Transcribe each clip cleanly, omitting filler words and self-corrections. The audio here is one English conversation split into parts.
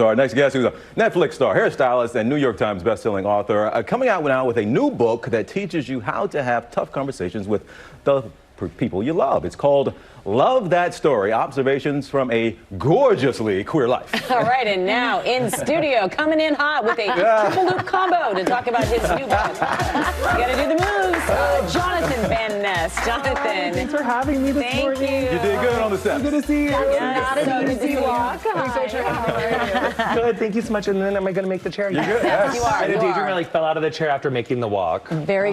Our next guest, who's a Netflix star, hairstylist, and New York Times bestselling author, coming out now with a new book that teaches you how to have tough conversations with the people you love. It's called Love That Story, Observations from a Gorgeously Queer Life. All right, and now in studio, coming in hot with a triple loop combo to talk about his new book. You gotta do the moves. Jonathan Van Ness. Jonathan. Thanks for having me this morning. Thank you. You did good on the set. Good to see you. Yeah, so good to see you. Good, thank you so much. And then am I going to make the chair? You're good. Yes. You are. I had a You daydream. are. I like fell out of the chair after making the walk. Very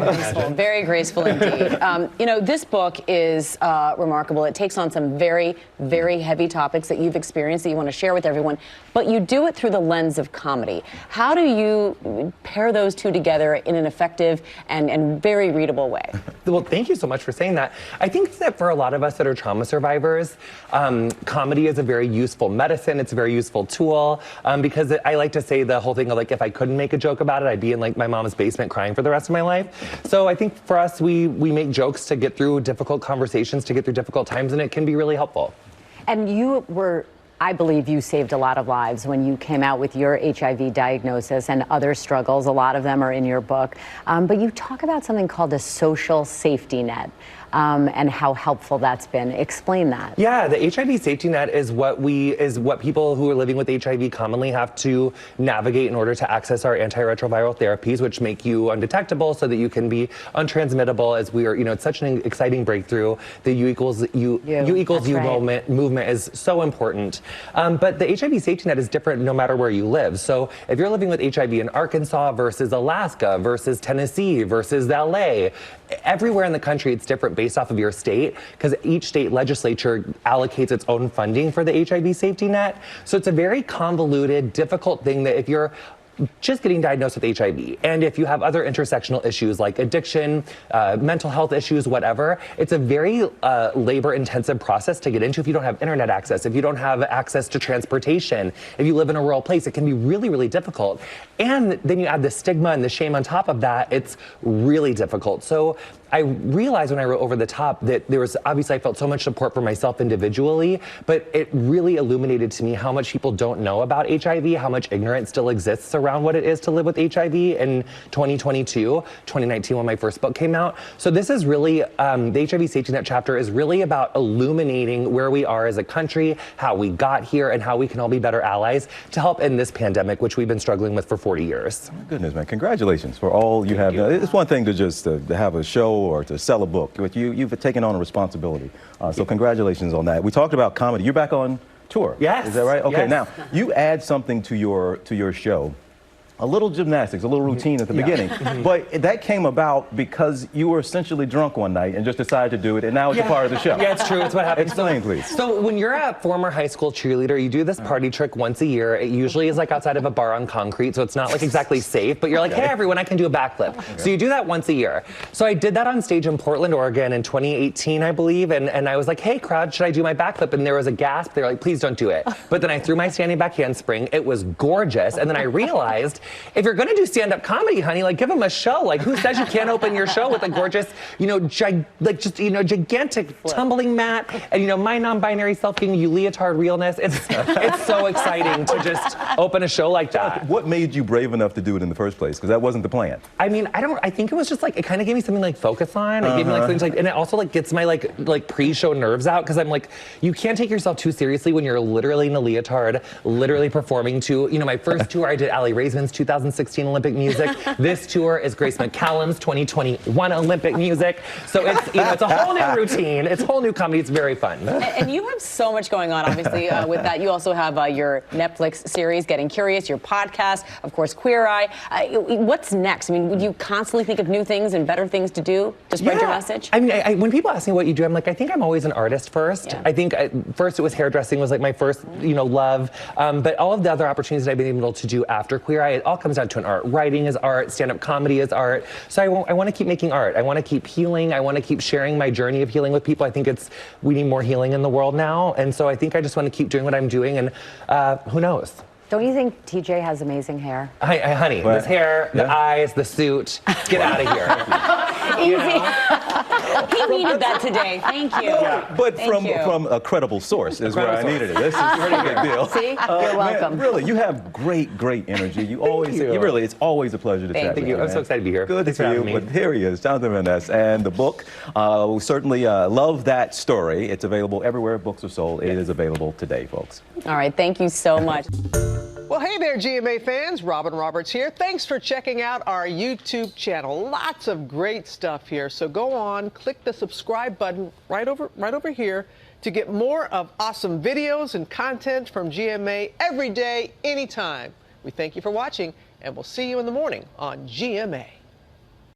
graceful indeed. You know, this book is remarkable. It takes on some very, very heavy topics that you've experienced that you want to share with everyone, but you do it through the lens of comedy. How do you pair those two together in an effective and very readable way? Well, thank you so much for saying that. I think that for a lot of us that are trauma survivors, comedy is a very useful medicine. It's a very useful tool because I like to say the whole thing of like, if I couldn't make a joke about it, I'd be in like my mom's basement crying for the rest of my life. So I think for us, we make jokes to get through difficult conversations, to get through difficult times, and it can be really helpful. And you were, I believe you saved a lot of lives when you came out with your HIV diagnosis and other struggles. A lot of them are in your book. But you talk about something called a social safety net and how helpful that's been. Explain that. Yeah, the HIV safety net is what people who are living with HIV commonly have to navigate in order to access our antiretroviral therapies, which make you undetectable so that you can be untransmittable. As we are, it's such an exciting breakthrough. The U equals U movement is so important. But the HIV safety net is different no matter where you live. So if you're living with HIV in Arkansas versus Alaska versus Tennessee versus LA, everywhere in the country it's different based off of your state, because each state legislature allocates its own funding for the HIV safety net. So it's a very convoluted, difficult thing that if you're just getting diagnosed with HIV, and if you have other intersectional issues like addiction, mental health issues, whatever, it's a very labor-intensive process to get into if you don't have internet access, if you don't have access to transportation, if you live in a rural place, it can be really, really difficult. And then you add the stigma and the shame on top of that, it's really difficult. So I realized when I wrote Over the Top that there was, obviously I felt so much support for myself individually, but it really illuminated to me how much people don't know about HIV, how much ignorance still exists around what it is to live with HIV in 2022, 2019 when my first book came out. So this is really, the HIV Safety Net chapter is really about illuminating where we are as a country, how we got here, and how we can all be better allies to help end this pandemic, which we've been struggling with for 40 years. Oh my goodness, man. Congratulations for all you have done. It's one thing to just to have a show or to sell a book, but you've taken on a responsibility. So congratulations on that. We talked about comedy. You're back on tour. Yes. Is that right? Okay, yes. Now, you add something to your show. A little gymnastics, a little routine at the beginning. But that came about because you were essentially drunk one night and just decided to do it, and now it's a part of the show. Yeah, it's true. It's what happens. Explain, please. So when you're a former high school cheerleader, you do this party trick once a year. It usually is like outside of a bar on concrete, so it's not like exactly safe, but you're like, hey, everyone, I can do a backflip. Okay. So you do that once a year. So I did that on stage in Portland, Oregon in 2018, I believe, and I was like, hey, crowd, should I do my backflip? And there was a gasp. They were like, please don't do it. But then I threw my standing back handspring. It was gorgeous. And then I realized, if you're going to do stand-up comedy, honey, like give them a show. Like who says you can't open your show with a gorgeous, gigantic tumbling mat and my non-binary self being you leotard realness. It's so exciting to just open a show like that. What made you brave enough to do it in the first place? Because that wasn't the plan. I mean, I think it was just like, it kind of gave me something like focus on. It gave me like things like, and it also like gets my like pre-show nerves out, because I'm like, you can't take yourself too seriously when you're literally in a leotard, literally performing to, my first tour I did Allie Raisman's 2016 Olympic music. This tour is Grace McCallum's 2021 Olympic music. So it's, it's a whole new routine. It's a whole new comedy. It's very fun. And you have so much going on, obviously, with that. You also have your Netflix series, Getting Curious, your podcast, of course, Queer Eye. What's next? I mean, would you constantly think of new things and better things to do to spread your message? I mean, when people ask me what you do, I'm like, I think I'm always an artist first. Yeah. I think first it was hairdressing was like my first, love. But all of the other opportunities that I've been able to do after Queer Eye, it all comes down to an art. Writing is art, stand-up comedy is art. So I want to keep making art. I want to keep healing. I want to keep sharing my journey of healing with people. I think we need more healing in the world now. And so I think I just want to keep doing what I'm doing, and who knows? Don't you think TJ has amazing hair? Honey, this hair, the eyes, the suit, get out of here. He needed that today. Thank you. But Thank you. from a credible source is where I needed it. This is a pretty big deal. See? You're welcome. Man, really, you have great energy. You always, you. it's always a pleasure to chat with Thank you. you. I'm man. so excited to be here. Good Thanks to for see you. having me. But here he is, Jonathan Van Ness, and the book. We certainly love that story. It's available everywhere books are sold. It is available today, folks. All right. Thank you so much. Well, hey there, GMA fans. Robin Roberts here. Thanks for checking out our YouTube channel. Lots of great stuff here. So go on, click the subscribe button right over here to get more of awesome videos and content from GMA every day, anytime. We thank you for watching, and we'll see you in the morning on GMA.